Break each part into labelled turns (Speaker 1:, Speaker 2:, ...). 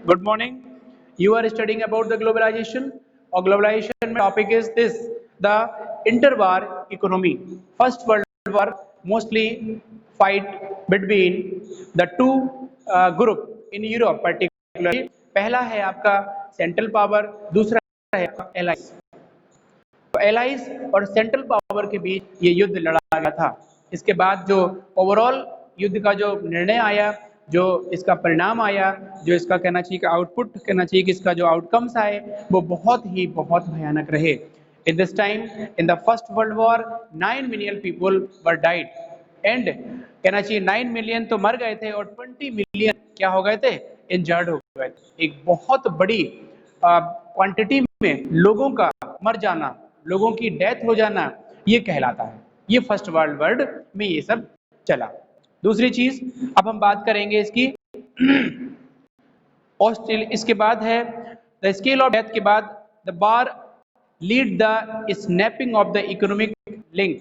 Speaker 1: Good morning. You are studying about the globalization, or globalization topic is this: the interwar economy. First World War mostly fight between the two group in Europe particularly. पहला है आपका central power, दूसरा है allies. Allies और central power के बीच ये युद्ध लड़ा गया था। इसके बाद जो ओवरऑल युद्ध का जो निर्णय आया, जो इसका परिणाम आया, जो इसका कहना चाहिए कि आउटपुट कहना चाहिए कि इसका जो आउटकम्स आए वो बहुत भयानक रहे। In this time in the first world war 9 million people were died and कहना चाहिए 9 मिलियन तो मर गए थे और 20 मिलियन क्या हो गए थे, इंजर्ड हो गए थे। एक बहुत बड़ी क्वांटिटी में लोगों का मर जाना, लोगों की डेथ हो जाना, ये कहलाता है। ये फर्स्ट वर्ल्ड वर्ड में ये सब चला। दूसरी चीज अब हम बात करेंगे इसकी इसके बाद है द स्केल ऑफ डेथ के बाद the bar lead the snapping of the economic link.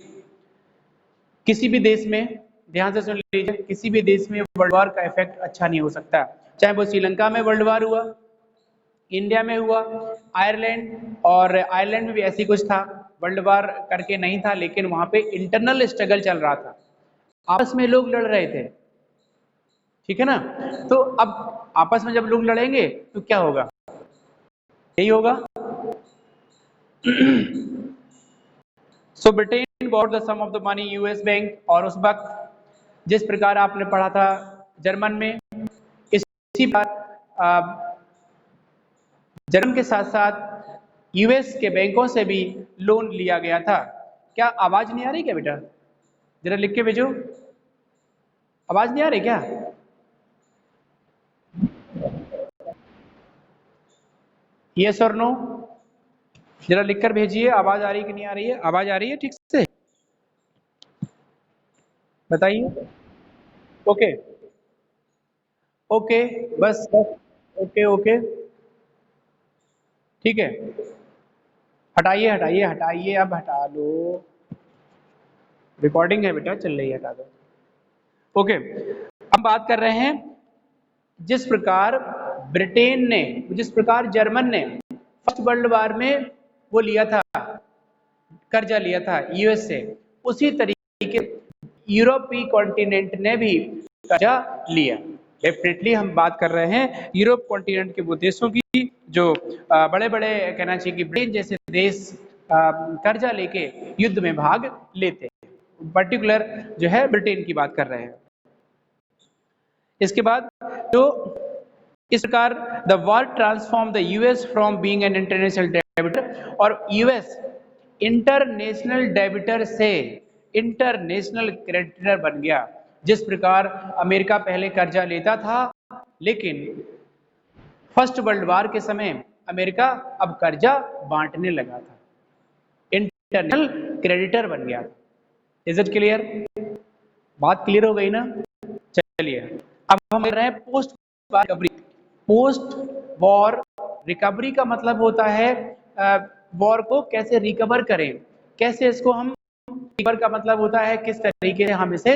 Speaker 1: किसी भी देश में, ध्यान से सुन लीजिए, किसी भी देश में वर्ल्ड वार का इफेक्ट अच्छा नहीं हो सकता। चाहे वो श्रीलंका में वर्ल्ड वार हुआ, इंडिया में हुआ, आयरलैंड में भी ऐसी कुछ था, वर्ल्ड वार करके नहीं था, लेकिन वहां पे इंटरनल स्ट्रगल चल रहा था, आपस में लोग लड़ रहे थे। ठीक है ना? तो अब आपस में जब लोग लड़ेंगे तो क्या होगा? यही होगा। So Britain got the sum of the money US bank, और उस वक्त जिस प्रकार आपने पढ़ा था जर्मन में, इसी बार जर्मन के साथ साथ यूएस के बैंकों से भी लोन लिया गया था। क्या आवाज नहीं आ रही क्या बेटा? जरा लिख के भेजो, आवाज नहीं आ रही क्या? यस और नो जरा लिखकर भेजिए, आवाज आ रही कि नहीं आ रही है? आवाज आ रही है ठीक से? बताइए। ओके ओके, बस ओके ओके, ठीक है। हटाइए हटाइए हटाइए, अब हटा दो, रिकॉर्डिंग है बेटा चल रही है, हटा दो। ओके, हम बात कर रहे हैं जिस प्रकार ब्रिटेन ने, जिस प्रकार जर्मन ने फर्स्ट वर्ल्ड वार में वो लिया था, कर्जा लिया था यूएस से, उसी तरीके यूरोपीय कॉन्टिनेंट ने भी कर्जा लिया। डेफिनेटली हम बात कर रहे हैं यूरोप कॉन्टिनेंट के वो देशों की जो बड़े बड़े कहना चाहिए कि ब्रिटेन जैसे देश कर्जा लेके युद्ध में भाग लेते हैं। पर्टिकुलर जो है ब्रिटेन की बात कर रहे हैं। इसके बाद जो इस प्रकार the war transform the US from being an international debtor, और यूएस इंटरनेशनल डेबिटर से इंटरनेशनल क्रेडिटर बन गया। जिस प्रकार अमेरिका पहले कर्जा लेता था, लेकिन फर्स्ट वर्ल्ड वार के समय अमेरिका अब कर्जा बांटने लगा था, इंटरनेशनल क्रेडिटर बन गया था। Is it clear? बात क्लियर हो गई ना? चलिए अब हम कर रहे हैं post war recovery. Post war recovery का मतलब होता है वॉर को कैसे रिकवर करें, कैसे इसको हम, रिकवर का मतलब होता है किस तरीके से हम इसे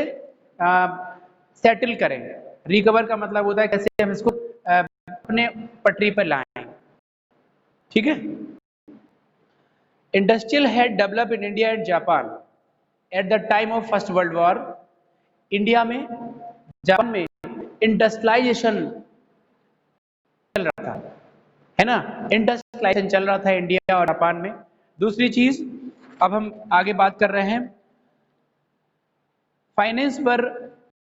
Speaker 1: सेटल करें। रिकवर का मतलब होता है कैसे हम इसको अपने पटरी पर लाएं। ठीक है? Industrial had develop in India and Japan at the time of first world war. India में, जापान में इंडस्ट्रियलाइजेशन चल रहा था, है ना? इंडस्ट्रियलाइजेशन चल रहा था इंडिया और जापान में। दूसरी चीज अब हम आगे बात कर रहे हैं, फाइनेंस पर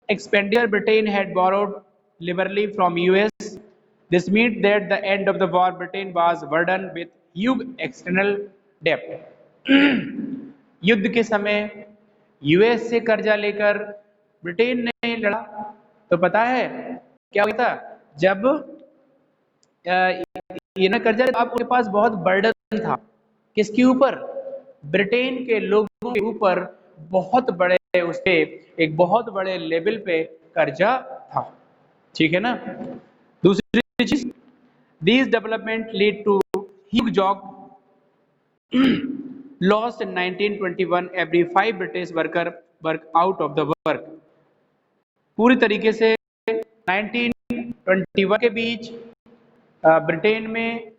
Speaker 1: expenditure Britain had borrowed liberally from US. This means that the end of the war Britain was burden with huge external डेब्ट। युद्ध के समय यूएस से कर्जा लेकर ब्रिटेन ने लड़ा, तो पता है क्या होता था? जब ये ना कर्जा, आपके पास बहुत बर्डन था, किसके ऊपर? ब्रिटेन के लोगों के ऊपर बहुत बड़े, उसके एक बहुत बड़े लेवल पे कर्जा था। ठीक है ना? दूसरी चीज, these development lead to huge job loss in 1921, every 5 British worker work out of the work. पूरी तरीके से 1921 के बीच ब्रिटेन में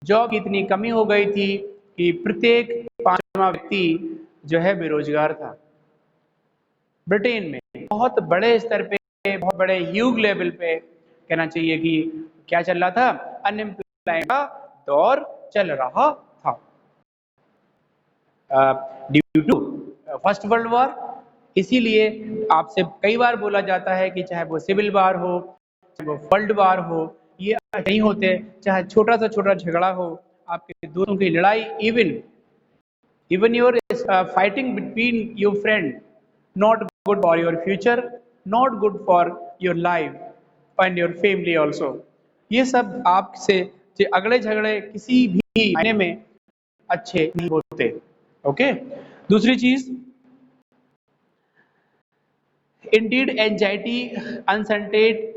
Speaker 1: जॉब की इतनी कमी हो गई थी कि प्रत्येक पांचवा व्यक्ति जो है बेरोजगार था। ब्रिटेन में बहुत बड़े स्तर पे, बहुत बड़े ह्यूज लेवल पे कहना चाहिए कि क्या चल रहा था, अनएम्प्लॉयमेंट का दौर चल रहा था due to first world war. इसीलिए आपसे कई बार बोला जाता है कि चाहे वो सिविल वार हो, चाहे वो वर्ल्ड वार हो, ये नहीं होते, चाहे छोटा सा छोटा झगड़ा हो, आपके दोस्तों की लड़ाई, even your fighting between your friend, not good for your future, not good for your life and your family also। ये सब आपसे अगले झगड़े किसी भी मायने में अच्छे नहीं होते। ओके, दूसरी चीज, indeed anxiety, uncertainty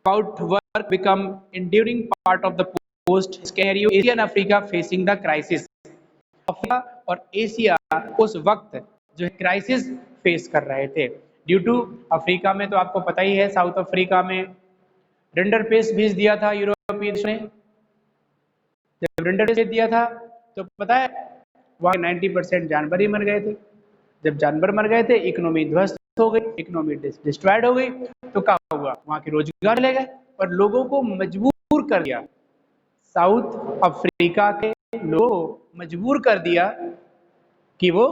Speaker 1: about work become enduring part of the post scenario Asia and Africa facing the crisis। Africa और एशिया उस वक्त जो है क्राइसिस फेस कर रहे थे ड्यू टू, अफ्रीका में तो आपको पता ही है, साउथ अफ्रीका में रिंडर पेस्ट भेज दिया था यूरोपीय देश ने। जब रिंडर पेस्ट भेज दिया था तो पता है वहां 90% जानवर ही मर गए थे। जब जानवर मर गए थे, इकोनॉमी ध्वस्त हो गई, इकोनॉमी डिस्ट्रॉयड हो गई, तो क्या हुआ, वहां के रोजगार ले गए और लोगों को मजबूर कर दिया, साउथ अफ्रीका के लोगों को मजबूर कर दिया कि वो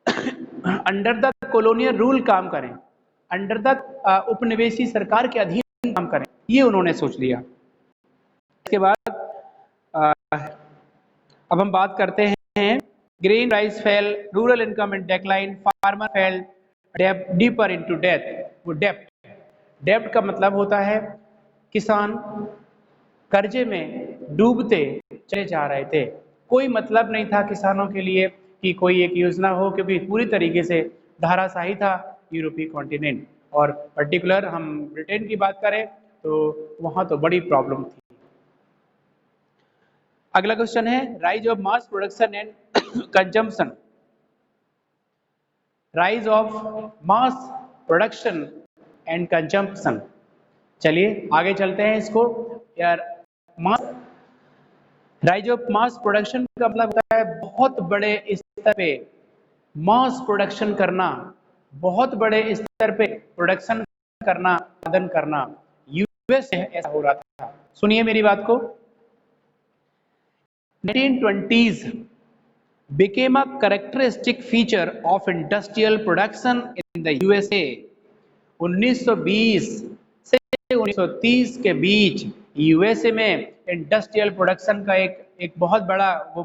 Speaker 1: अंडर द कॉलोनियल रूल काम करें, अंडर द उपनिवेशी सरकार के अधीन काम करें, ये उन्होंने सोच लिया। इसके बाद अब हम बात करते हैं grain price fail, rural income and decline, farmer fail deeper into death. वो डेप्ट का मतलब होता है किसान कर्जे में डूबते चले जा रहे थे, कोई मतलब नहीं था किसानों के लिए कि कोई एक योजना हो, क्योंकि पूरी तरीके से धराशायी था यूरोपीय कॉन्टिनेंट। और पर्टिकुलर हम ब्रिटेन की बात करें तो वहां तो बड़ी प्रॉब्लम थी। अगला क्वेश्चन है rise of mass production and consumption. Rise of mass production and consumption, चलिए आगे चलते हैं इसको यार। मास, राइज ऑफ मास प्रोडक्शन का मतलब होता है बहुत बड़े स्तर पे मास प्रोडक्शन करना, बहुत बड़े स्तर पे प्रोडक्शन करना, उत्पादन करना। यूएस में ऐसा हो रहा था। सुनिए मेरी बात को, 1920s became a characteristic feature of industrial production in the USA। 1920 से 1930 के बीच यूएसए में इंडस्ट्रियल प्रोडक्शन का एक बहुत बड़ा वो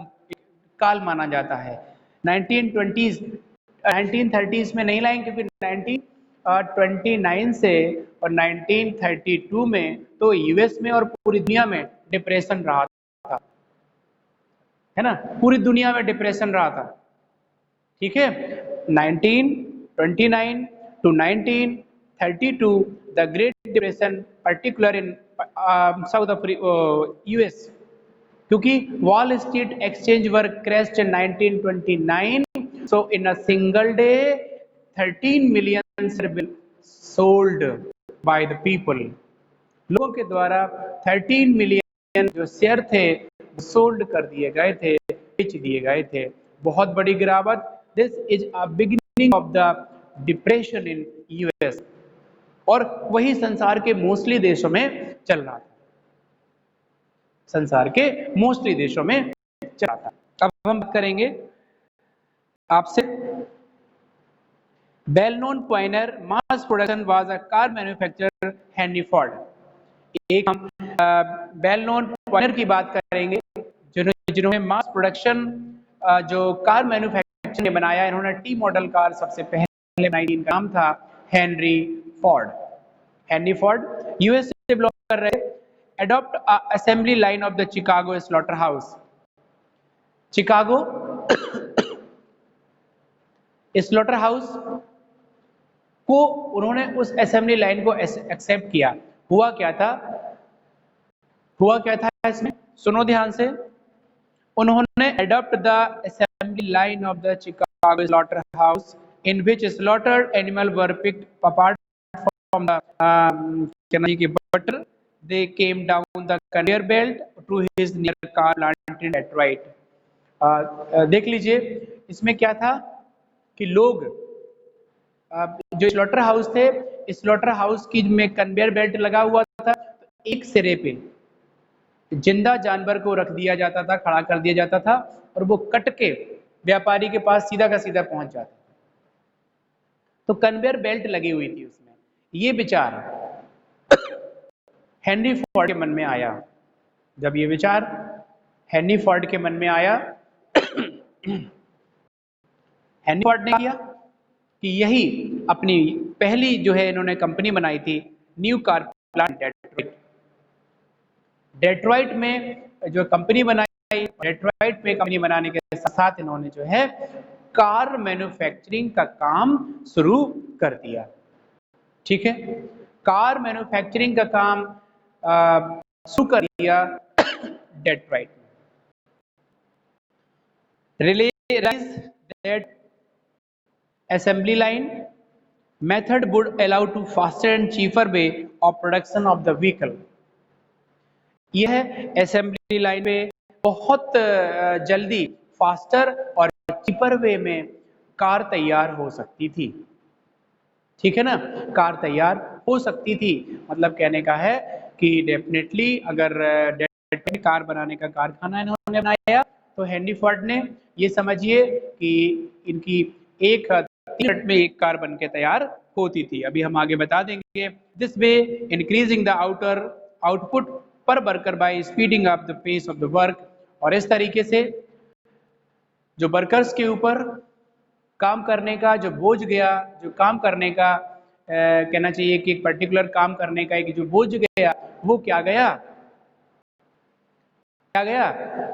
Speaker 1: काल माना जाता है। 1920s 1930s में नहीं लाएंगे, क्योंकि 1929 से और 1932 में तो यूएस में और पूरी दुनिया में डिप्रेशन रहा था, है ना, पूरी दुनिया में डिप्रेशन रहा था। ठीक है, 1929 to 1932 the great depression particular in South Africa US, क्योंकि Wall Street exchange were crashed in 1929, so in a single day 13 million share sold by the people. लोगों के द्वारा 13 मिलियन जो शेयर थे सोल्ड कर दिए गए थे, बेच दिए गए थे। बहुत बड़ी गिरावट। This is a beginning of the depression in US, और वही संसार के मोस्टली देशों में चल रहा था, संसार के मोस्टली देशों में चल रहा था। अब हम बात करेंगे आपसे, well known Pioneer mass production was a car manufacturer Henry Ford. एक हम वेल नोन पायनियर की बात करेंगे जिन्होंने मास प्रोडक्शन जो कार मैन्युफैक्चरिंग ने बनाया। इन्होंने टी मॉडल कार सबसे पहले बनाई, इनका नाम था Henry Ford. Henry Ford US से बिलोंग कर रहे, adopt assembly line of the Chicago slaughter house. Chicago slaughter house को उन्होंने उस असेंबली लाइन को एक्सेप्ट किया। हुआ क्या था इसमें, सुनो ध्यान से। उन्होंने adopt the assembly line of the Chicago slaughter house in which slaughtered animal were picked apart from the butter, they came down the conveyor belt to his near car plant in Detroit. देख लीजिए इसमें क्या था कि लोग जो slaughter house थे, slaughter house की में कन्वेयर बेल्ट लगा हुआ था, तो एक सिरे पे जिंदा जानवर को रख दिया जाता था, खड़ा कर दिया जाता था और वो कट के व्यापारी के पास सीधा का सीधा पहुंच जाता था। तो कन्वेयर बेल्ट लगी हुई थी उसमें। ये विचार हेनरी फोर्ड के मन में आया। जब ये विचार हेनरी फोर्ड के मन में आया, हेनरी फोर्ड ने किया कि यही अपनी पहली जो है इन्होंने कंपनी बनाई थी, new car plant Detroit. Detroit में जो कंपनी बनाई, डेट्रॉइट में कंपनी बनाने के साथ इन्होंने जो है कार मैन्युफैक्चरिंग का काम शुरू कर दिया। ठीक है, कार मैन्युफैक्चरिंग का काम शुरू कर दिया डेट्रॉइट में। Realize that assembly line method would allow to faster and cheaper way of production of the vehicle. यह असेंबली लाइन पे बहुत जल्दी फास्टर और चीपर वे में कार तैयार हो सकती थी। ठीक है ना, कार तैयार हो सकती थी। मतलब कहने का है कि डेफिनेटली अगर कार बनाने का कारखाना इन्होंने बनाया तो हेनरी फोर्ड ने, ये समझिए कि इनकी 3 मिनट में एक कार बन के तैयार होती थी। अभी हम आगे बता देंगे। This way increasing the outer output per worker by speeding up the pace of the work. और इस तरीके से जो वर्कर्स के ऊपर काम करने का जो बोझ गया, जो काम करने का कहना चाहिए कि एक पर्टिकुलर काम करने का एक जो बोझ गया, वो क्या गया,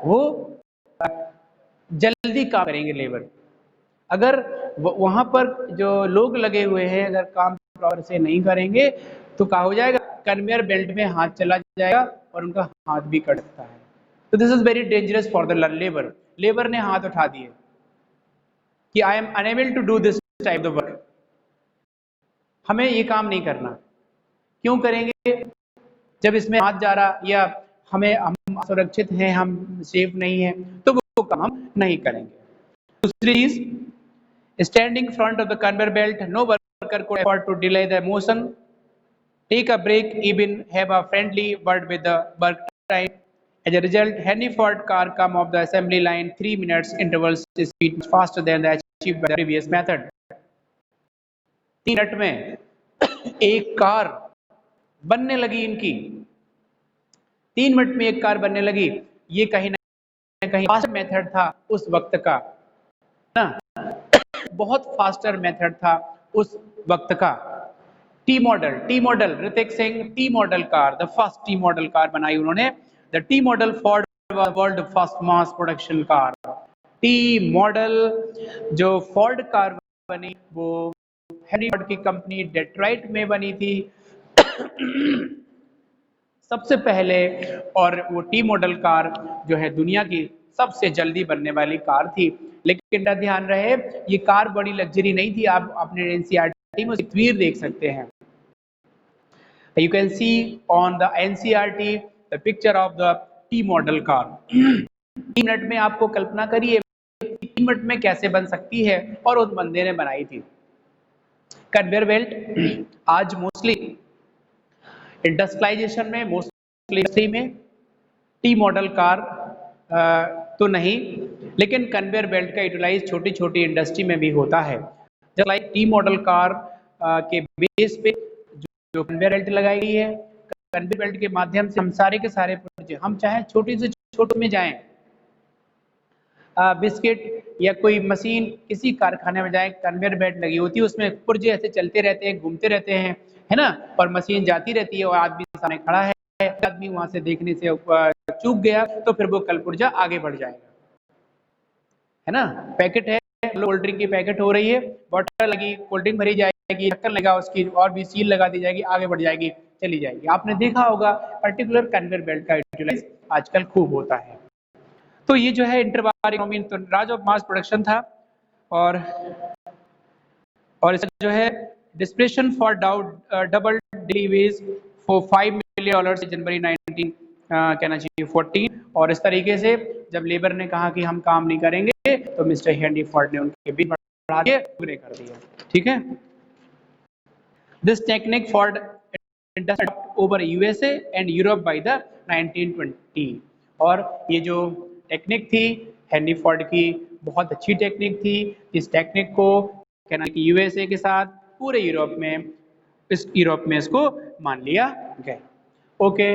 Speaker 1: वो जल्दी काम करेंगे लेबर। अगर वहां पर जो लोग लगे हुए हैं अगर काम प्रॉपर से नहीं करेंगे तो क्या हो जाएगा, कन्वेयर बेल्ट में हाथ चला जाएगा और उनका हाथ भी कट सकता है। तो this is very dangerous for the labour. Labour ने हाथ उठा दिए कि I am unable to do this type of work, हमें ये काम नहीं करना। क्यों करेंगे जब इसमें हाथ जा रहा, या हम सुरक्षित हैं, हम सेफ नहीं हैं, तो वो काम हम नहीं करेंगे। दूसरी चीज, standing front of the conveyor belt, no worker could afford to delay the motion, take a break, even have a friendly word with the work time. As a result, Henry Ford car come off the assembly line 3 minutes intervals speed faster than the achieved by the previous method. 3 minute में एक car बनने लगी इनकी, 3 minute में एक car बनने लगी। ये कहीं ना कहीं फास्ट मेथड था उस वक्त का ना, बहुत फास्टर मेथड था उस वक्त का। T model Hrithik Singh, T model car, the first T model car बनाई उन्होंने। The T model Ford world first mass production car. T model जो फोर्ड कार बनी वो हेनरी फोर्ड की कंपनी डेट्रॉइट में बनी थी सबसे पहले। और वो टी मॉडल कार जो है दुनिया की सबसे जल्दी बनने वाली कार थी। लेकिन ध्यान रहे ये कार बड़ी लग्जरी नहीं थी। आप अपने एनसीईआरटी में तस्वीर देख सकते हैं। You can see on the NCERT the picture of the T model car. 3 minute में आपको कल्पना करिए 3 मिनट में कैसे बन सकती है, और उस बंदे ने बनाई थी। कन्वेयर बेल्ट आज मोस्टली इंडस्ट्रियलाइजेशन में, मोस्टली में टी मॉडल कार तो नहीं, लेकिन कन्वेयर बेल्ट का यूटिलाइज छोटी छोटी इंडस्ट्री में भी होता है। Just like T model car के बेस पे जो कन्वेयर बेल्ट लगाई गई है, कन्वेयर बेल्ट के माध्यम से हम सारे के सारे पुर्जे, हम चाहे छोटी से छोटे में जाएं, बिस्किट या कोई मशीन किसी कारखाने में जाएं, कन्वेयर बेल्ट लगी होती है, उसमें पुर्जे ऐसे चलते रहते हैं, घूमते रहते हैं, है ना, और मशीन जाती रहती है और आदमी सामने खड़ा है, आदमी वहां से देखने से चूक गया तो फिर वो कल पुर्जा आगे बढ़ जाएगा, है ना। पैकेट है, कोल्ड ड्रिंक की पैकेट हो रही है, बॉटल लगी, कोल्ड ड्रिंक भरी जाएगी, ढक्कन लगा उसकी और भी सील लगा दी जाएगी, आगे बढ़ जाएगी, चली जाएगी। आपने देखा होगा पर्टिकुलर कन्वेयर बेल्ट का यूटिलाइज आजकल खूब होता है। तो ये जो है इंटरबार इकोनॉमी, तो राज ऑफ मास प्रोडक्शन था। और इसका जो है depression for double daily wage for $5 million January 19 कहना चाहिए 14, और इस तरीके से जब लेबर ने कहा कि हम काम नहीं करेंगे तो मिस्टर हेनरी फोर्ड ने उनके बीच बढ़ा के पूरे कर दिया। ठीक है, this technique Ford over USA and Europe by the 1920। और ये जो टेक्निक थी हेनरी फोर्ड की, बहुत अच्छी टेक्निक थी। इस टेक्निक को कहना कि यूएसए के साथ पूरे यूरोप में इसको मान लिया गया। ओके।